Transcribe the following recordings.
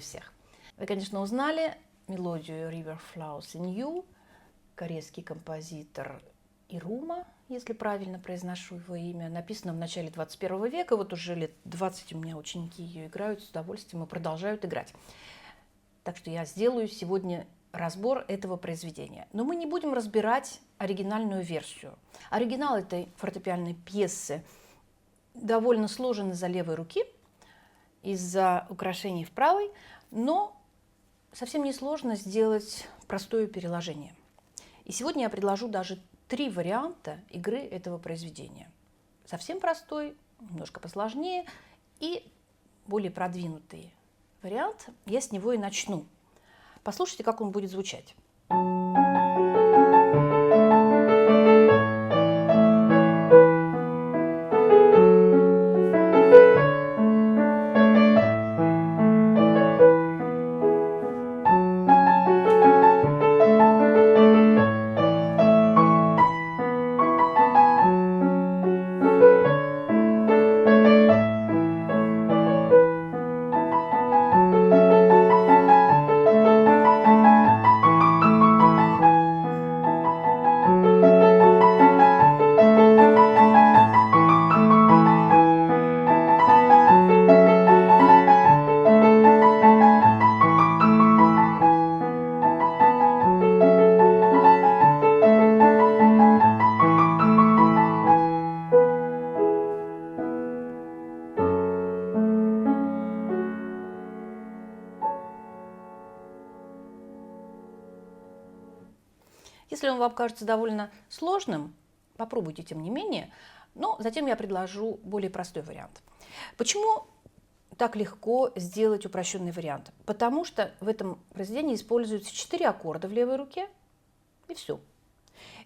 всех. Вы, конечно, узнали мелодию River Flows in You, корейский композитор Ирума, если правильно произношу его имя, написано в начале 21 века. Вот уже лет 20 у меня ученики ее играют с удовольствием и продолжают играть. Так что я сделаю сегодня разбор этого произведения. Но мы не будем разбирать оригинальную версию. Оригинал этой фортепианной пьесы довольно сложен из-за левой руки, из-за украшений в правой, но совсем несложно сделать простое переложение. И сегодня я предложу даже 3 варианта игры этого произведения. Совсем простой, немножко посложнее и более продвинутый вариант. Я с него и начну. Послушайте, как он будет звучать. Если он вам кажется довольно сложным, попробуйте тем не менее, но затем я предложу более простой вариант. Почему так легко сделать упрощенный вариант? Потому что в этом произведении используются 4 аккорда в левой руке, и все.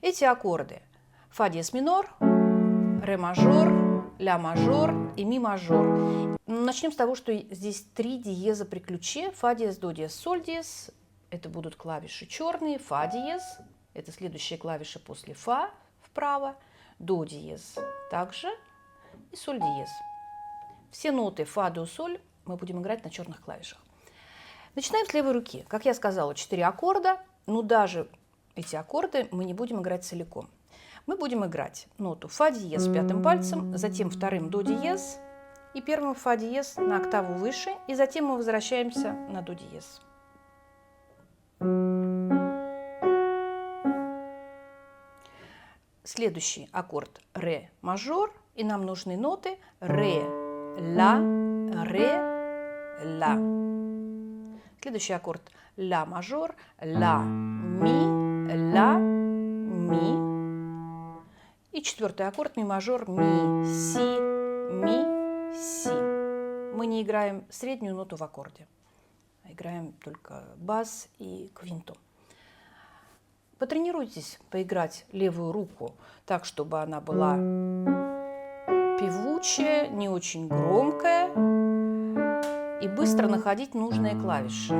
Эти аккорды – фа диез минор, ре мажор, ля мажор и ми мажор. Начнем с того, что здесь 3 диеза при ключе: фа диез, до диез, соль диез. Это будут клавиши черные, фа диез. Это следующая клавиша после фа вправо, до диез также и соль диез. Все ноты фа, до, соль мы будем играть на черных клавишах. Начинаем с левой руки. Как я сказала, 4 аккорда, но даже эти аккорды мы не будем играть целиком. Мы будем играть ноту фа диез 5 пальцем, затем 2 до диез и 1 фа диез на октаву выше, и затем мы возвращаемся на до диез. Следующий аккорд ре мажор, и нам нужны ноты ре, ля, ре, ля. Следующий аккорд ля мажор, ля, ми, ля, ми. И 4 аккорд ми мажор, ми, си. Мы не играем среднюю ноту в аккорде, а играем только бас и квинту. Потренируйтесь поиграть левую руку так, чтобы она была певучая, не очень громкая, и быстро находить нужные клавиши.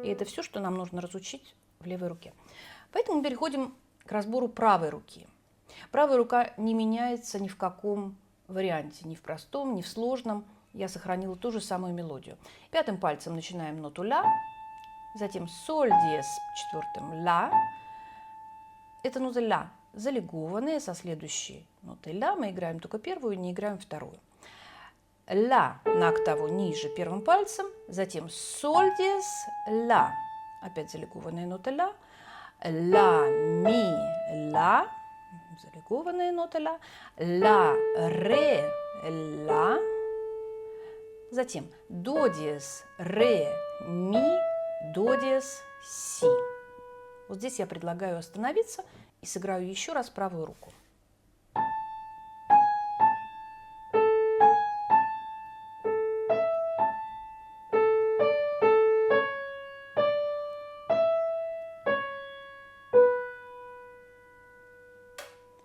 И это все, что нам нужно разучить в левой руке. Поэтому переходим к разбору правой руки. Правая рука не меняется ни в каком варианте, ни в простом, ни в сложном. Я сохранила ту же самую мелодию. 5 пальцем начинаем ноту ля, затем соль диез 4 ля. Это нота ля залегованная со следующей нотой ля. Мы играем только первую, не играем вторую. Ля на октаву ниже 1 пальцем, затем соль диез ля. Опять залегованная нота ля. Ля, ми, ля. Залегованная нота ля. Ля, ре, ля. Затем до диез, ре, ми, до диез, си. Вот здесь я предлагаю остановиться и сыграю еще раз правую руку.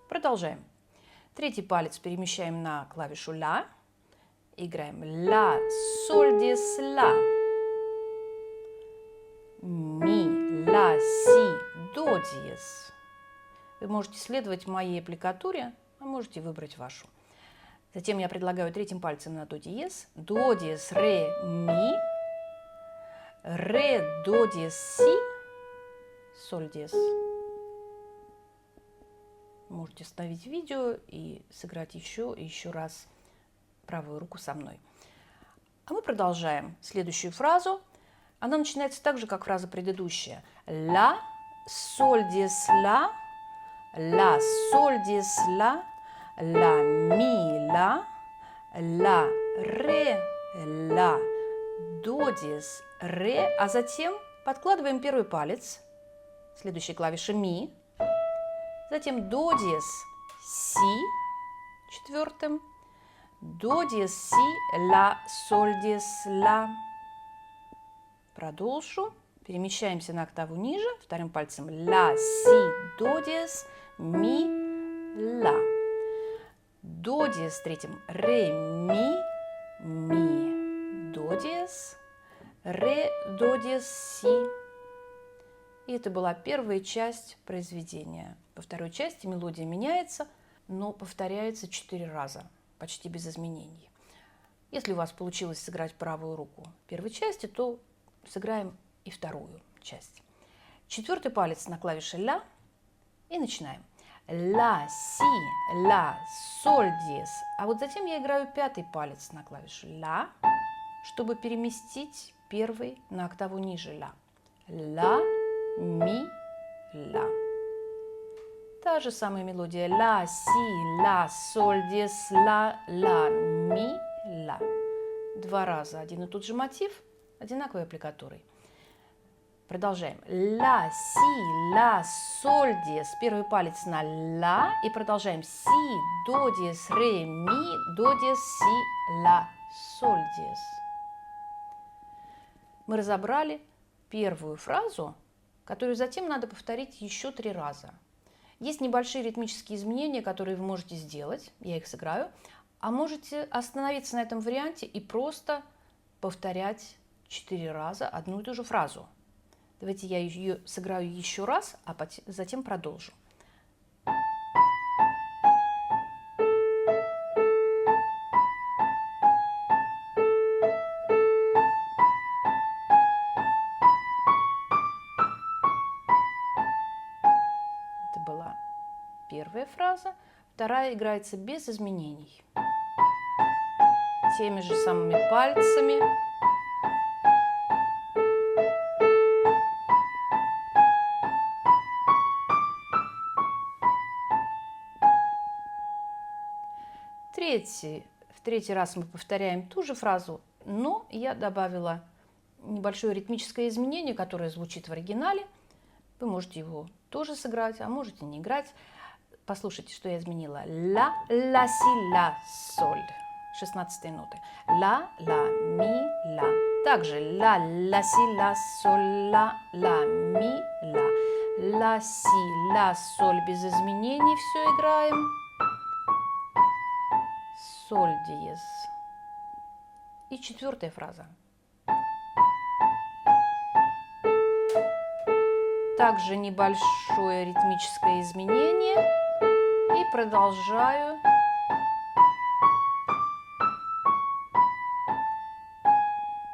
Продолжаем. 3 палец перемещаем на клавишу ля. Играем ля, соль диез, ля. Ми, ля, си, до диез. Вы можете следовать моей аппликатуре, а можете выбрать вашу. Затем я предлагаю третьим пальцем на до диез, ре, ми, ре, до диез, си, соль диез. Можете остановить видео и сыграть еще и еще раз правую руку со мной. А мы продолжаем следующую фразу. Она начинается так же, как фраза предыдущая. Ла, соль диез, ла, соль диез, ла, ми, ла, ре, ла, до диез, ре. А затем подкладываем первый палец, следующая клавиша ми, затем до диез, си четвертым, до диез, си, ла, соль диез, ла. Продолжу. Перемещаемся на октаву ниже. Вторым пальцем ла, си, до диез, ми, ла. До диез третьим ре, ми, до диез, ре, до диез, си. И это была первая часть произведения. Во второй части мелодия меняется, но повторяется 4 раза, почти без изменений. Если у вас получилось сыграть правую руку в первой части, то сыграем и вторую часть. Четвертый палец на клавише ля и начинаем. Ла, си, ла, соль диез. А вот затем я играю пятый палец на клавишу ля, чтобы переместить первый на октаву ниже ля. Ла, ми, ля. Та же самая мелодия. Ла, си, ла, соль диез, ла, ми, ля. 2 раза один и тот же мотив, одинаковой аппликатурой. Продолжаем. Ла, си, ла, соль диез. Первый палец на ла. И продолжаем. Си, до диез, ре, ми, до диез, си, ла, соль диез. Мы разобрали первую фразу, которую затем надо повторить еще 3 раза. Есть небольшие ритмические изменения, которые вы можете сделать. Я их сыграю. А можете остановиться на этом варианте и просто повторять 4 раза одну и ту же фразу. Давайте я ее сыграю еще раз, а затем продолжу. Это была первая фраза. Вторая играется без изменений. Теми же самыми пальцами. В третий раз мы повторяем ту же фразу, но я добавила небольшое ритмическое изменение, которое звучит в оригинале. Вы можете его тоже сыграть, а можете не играть. Послушайте, что я изменила. Ла, ла, си, ла, соль. 16 ноты. Ла, ми, ла. Также ла, си, ла, соль, ла, ми, ла. Ла, си, ла, соль без изменений. Все играем. Соль диез. И четвертая фраза. Также небольшое ритмическое изменение. И продолжаю.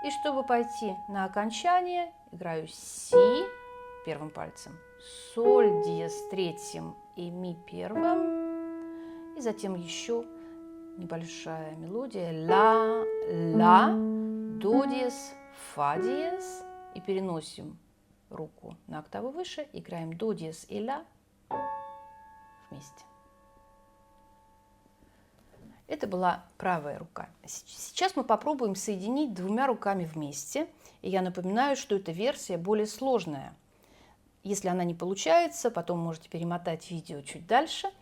И чтобы пойти на окончание, играю си первым пальцем, соль диез третьим и ми первым. И затем еще небольшая мелодия ла, до диез, фа диез. И переносим руку на октаву выше, играем до диез и ля вместе. Это была правая рука. Сейчас мы попробуем соединить 2 руками вместе. И я напоминаю, что эта версия более сложная. Если она не получается, потом можете перемотать видео чуть дальше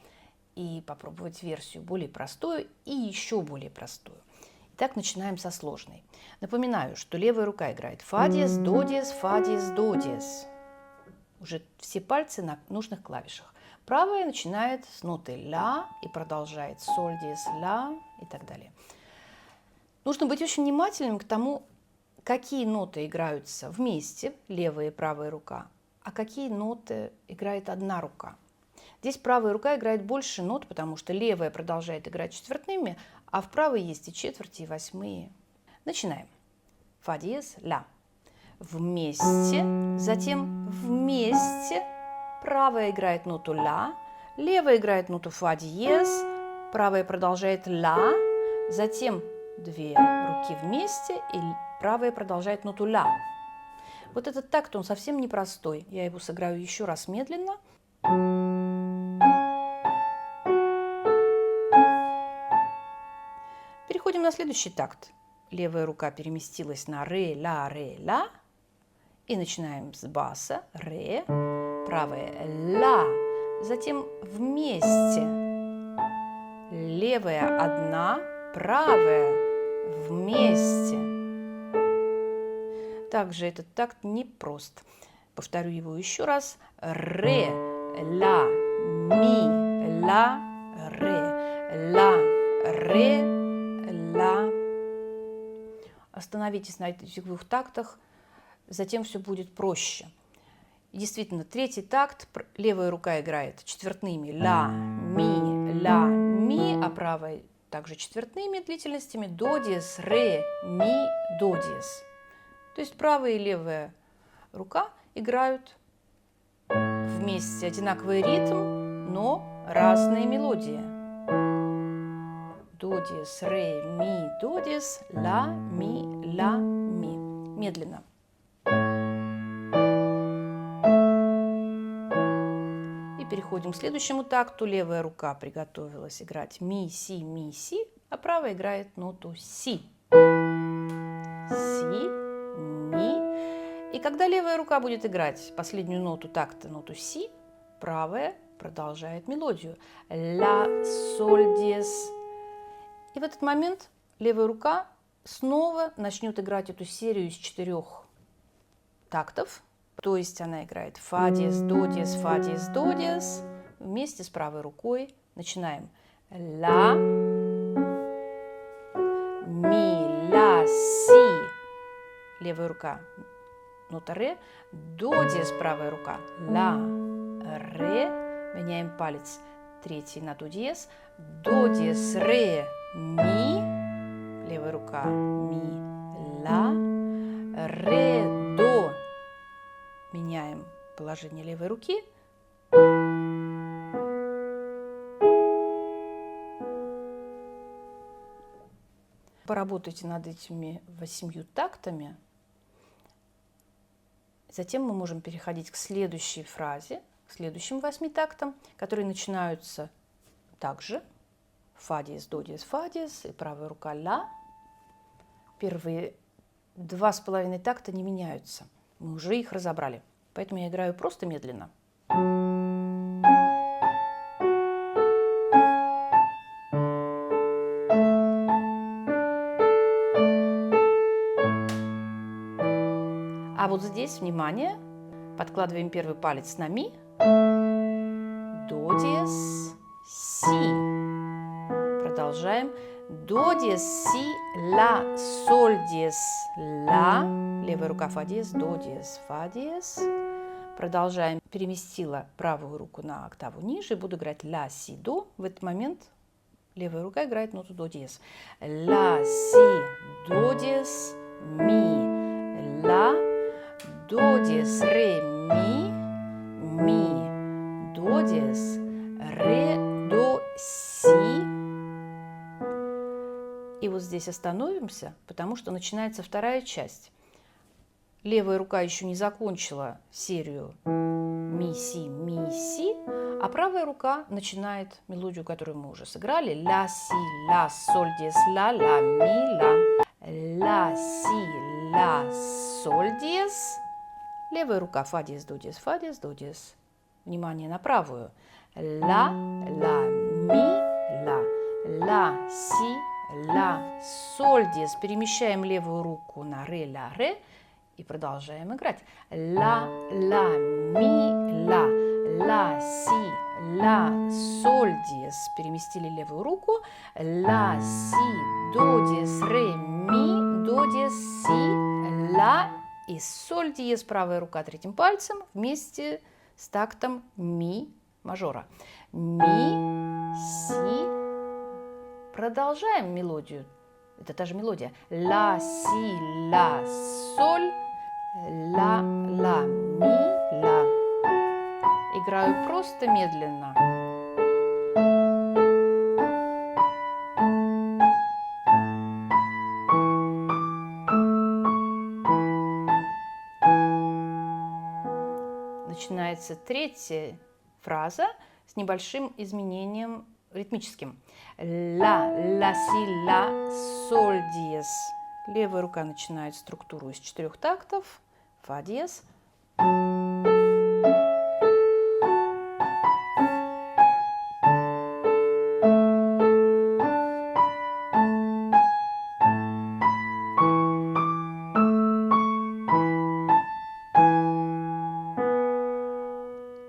и попробовать версию более простую и еще более простую. Итак, начинаем со сложной. Напоминаю, что левая рука играет фа диез, до диез, фа диез, до диез. Уже все пальцы на нужных клавишах. Правая начинает с ноты ля и продолжает соль диез, ля и так далее. Нужно быть очень внимательным к тому, какие ноты играются вместе, левая и правая рука, а какие ноты играет одна рука. Здесь правая рука играет больше нот, потому что левая продолжает играть четвертными, а в правой есть и четверти, и восьмые. Начинаем. Фа диез, ля. Вместе, затем вместе. Правая играет ноту ля, левая играет ноту фа диез, правая продолжает ля, затем две руки вместе, и правая продолжает ноту ля. Вот этот такт, он совсем непростой. Я его сыграю еще раз медленно. Переходим на следующий такт. Левая рука переместилась на ре, ля, и начинаем с баса, ре, правая, ля, затем вместе, левая одна, правая, вместе. Также этот такт непрост. Повторю его еще раз. Ре, ля, ми, ля, ре, ля. Остановитесь на этих двух тактах, затем все будет проще. И действительно, третий такт, левая рука играет четвертными ля, ми, а правая также четвертными длительностями до диез, ре, ми, до диез. То есть правая и левая рука играют вместе одинаковый ритм, но разные мелодии. До диез, ре, ми, до диез, ля, ми. Медленно. И переходим к следующему такту. Левая рука приготовилась играть ми, си, а правая играет ноту си. Си, ми. И когда левая рука будет играть последнюю ноту такта, ноту си, правая продолжает мелодию. Ля, соль, диез. И в этот момент левая рука снова начнет играть эту серию из 4 тактов. То есть она играет фа диез, до диез вместе с правой рукой. Начинаем. Ля, ми, ля, си. Левая рука. Нота ре. До диез, правая рука. Ля, ре. Меняем палец. Третий на до диез. До диез, ре, ми. Левая рука. Ми, ля. Ре, до. Меняем положение левой руки. Поработайте над этими 8 тактами. Затем мы можем переходить к следующей фразе, к следующим 8 тактам, которые начинаются также. Фа диез, до диез, фа диез и правая рука ля. Первые 2,5 такта не меняются. Мы уже их разобрали. Поэтому я играю просто медленно. А вот здесь, внимание, подкладываем первый палец на ми, до диез, си. Продолжаем. До диез, си, ля, соль диез, ля. Левая рука фа диез, до диез, фа диез. Продолжаем. Переместила правую руку на октаву ниже. Буду играть ля, си, до. В этот момент левая рука играет ноту до диез. Ля, си, до диез, ми, ля. До диез, ре, ми, до диез, ре, до, си. И вот здесь остановимся, потому что начинается вторая часть. Левая рука еще не закончила серию ми, си, а правая рука начинает мелодию, которую мы уже сыграли. Ля, си, ля, соль, диез, ля, ми, ля. Ля, си, ля, соль, диез. Левая рука фа диез, до диез, фа диез, до диез. Внимание на правую. Ля, ми, ля. Ля, си, ля, соль, диез. Перемещаем левую руку на ре, ля, ре. И продолжаем играть. Ля, ми, ля. Ля, си, ля, соль, диез. Переместили левую руку. Ля, си, до, диез, ре, ми, до, диез, си, ля и соль, диез. Правая рука третьим пальцем вместе с тактом ми мажора. Ми, си, Продолжаем мелодию. Это та же мелодия. Ла, си, ла, соль, ла, ла, ми, ла. Играю просто медленно. Начинается третья фраза с небольшим изменением ритмическим. Ла, ла, си, ла, соль, диез. Левая рука начинает структуру из 4 тактов. Фа диез.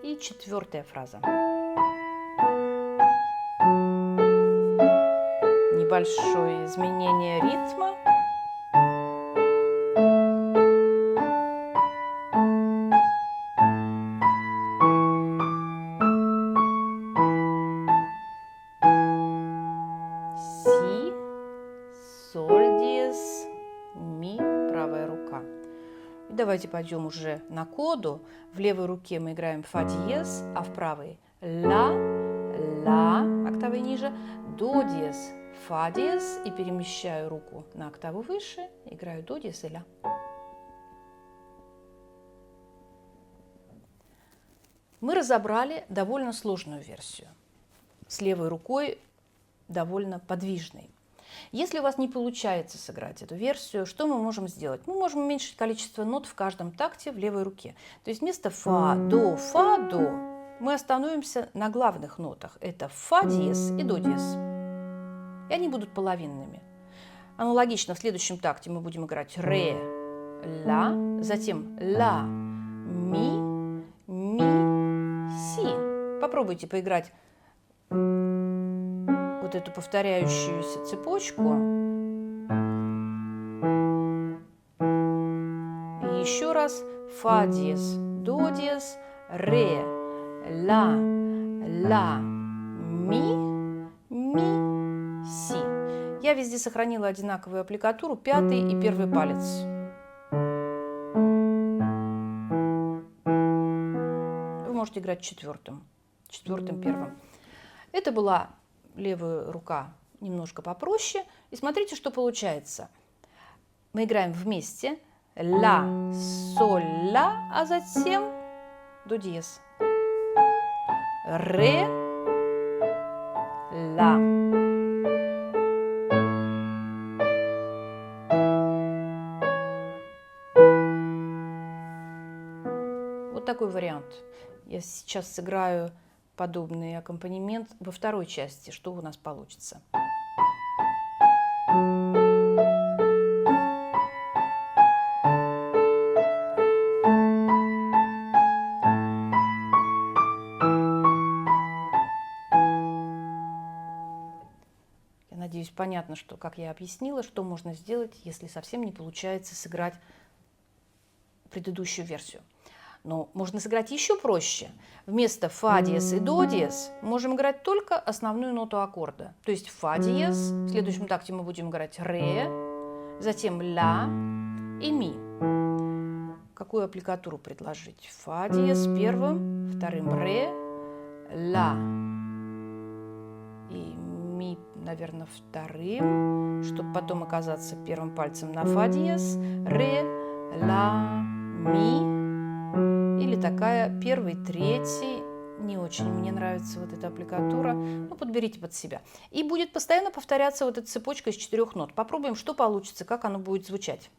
И 4-я фраза. Небольшое изменение ритма. Си, соль, диез, ми, правая рука. И давайте пойдем уже на коду. В левой руке мы играем фа диез, а в правой ла, ла, октавой ниже, до диез, фа диез, и перемещаю руку на октаву выше, играю до диез и ля. Мы разобрали довольно сложную версию, с левой рукой довольно подвижной. Если у вас не получается сыграть эту версию, что мы можем сделать? Мы можем уменьшить количество нот в каждом такте в левой руке. То есть вместо фа, до, мы остановимся на главных нотах. Это фа диез и до диез. И они будут половинными. Аналогично в следующем такте мы будем играть ре, ля, затем ла, ми, ми, си. Попробуйте поиграть вот эту повторяющуюся цепочку. И еще раз фа диез, до диез, ре, ля, ла, ми, ми, си. Я везде сохранила одинаковую аппликатуру, 5-й и 1-й палец. Вы можете играть 4-м, 4-м, 1-м. Это была левая рука немножко попроще. И смотрите, что получается. Мы играем вместе. Ля, соль, ля, а затем до диез. Ре, ля. Вот такой вариант. Я сейчас сыграю подобный аккомпанемент во второй части, что у нас получится. Я надеюсь, понятно, что, как я объяснила, что можно сделать, если совсем не получается сыграть предыдущую версию. Но можно сыграть еще проще. Вместо фа диез и до диез можем играть только основную ноту аккорда. То есть фа диез, в следующем такте мы будем играть ре, затем ля и ми. Какую аппликатуру предложить? Фа диез первым, вторым ре, ля и ми, наверное, вторым, чтобы потом оказаться первым пальцем на фа диез, ре, ля, ми. Или такая 1-й, 3-й. Не очень мне нравится вот эта аппликатура. Ну, подберите под себя. И будет постоянно повторяться вот эта цепочка из 4 нот. Попробуем, что получится, как оно будет звучать.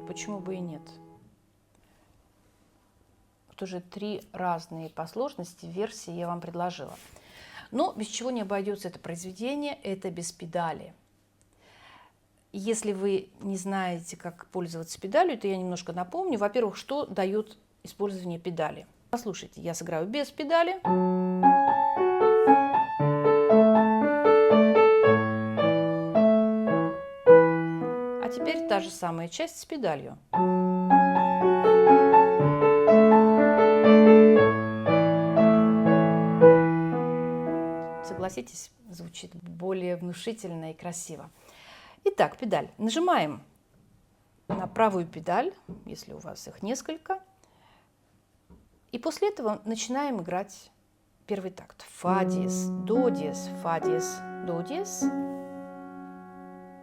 Почему бы и нет? Тоже 3 разные по сложности версии я вам предложила. Но без чего не обойдется это произведение, это без педали. Если вы не знаете, как пользоваться педалью, то я немножко напомню. Во-первых, что дает использование педали. Послушайте, я сыграю без педали. та же самая часть с педалью. Согласитесь, звучит более внушительно и красиво. Итак, педаль. Нажимаем на правую педаль, если у вас их несколько. И после этого начинаем играть первый такт. Фа диез, до диез, фа диез, до диез.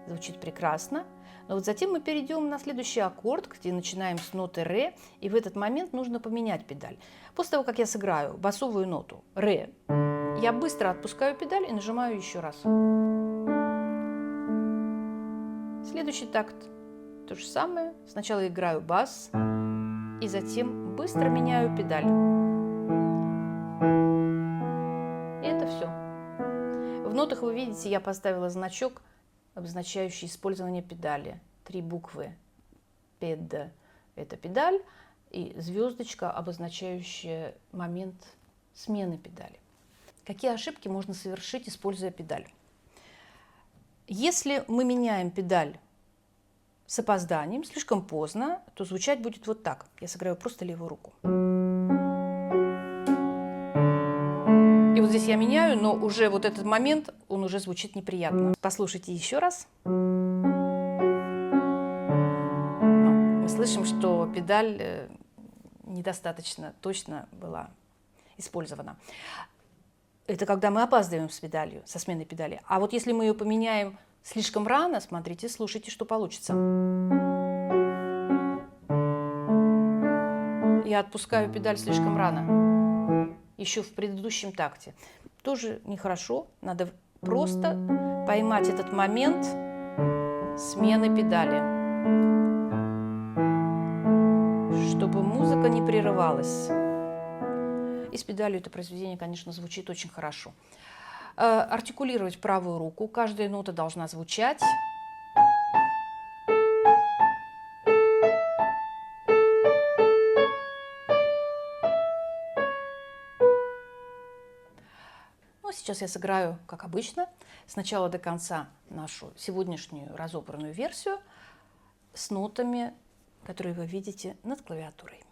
Звучит прекрасно. Но вот затем мы перейдем на следующий аккорд, где начинаем с ноты ре, и в этот момент нужно поменять педаль. После того, как я сыграю басовую ноту ре, я быстро отпускаю педаль и нажимаю еще раз. Следующий такт то же самое. Сначала играю бас, и затем быстро меняю педаль. И это все. В нотах вы видите, я поставила значок, обозначающий использование педали. 3 буквы пед – это педаль, и звездочка, обозначающая момент смены педали. Какие ошибки можно совершить, используя педаль? Если мы меняем педаль с опозданием, слишком поздно, то звучать будет вот так. Я сыграю просто левую руку. И вот здесь я меняю, но уже вот этот момент, он уже звучит неприятно. Послушайте еще раз. Мы слышим, что педаль недостаточно точно была использована. Это когда мы опаздываем с педалью, со сменой педали. А вот если мы ее поменяем слишком рано, смотрите, слушайте, что получится. Я отпускаю педаль слишком рано, еще в предыдущем такте. Тоже нехорошо, надо просто поймать этот момент смены педали, чтобы музыка не прерывалась. И с педалью это произведение, конечно, звучит очень хорошо. Артикулировать правую руку. Каждая нота должна звучать. Ну, сейчас я сыграю, как обычно, с начала до конца нашу сегодняшнюю разобранную версию с нотами, которые вы видите над клавиатурой.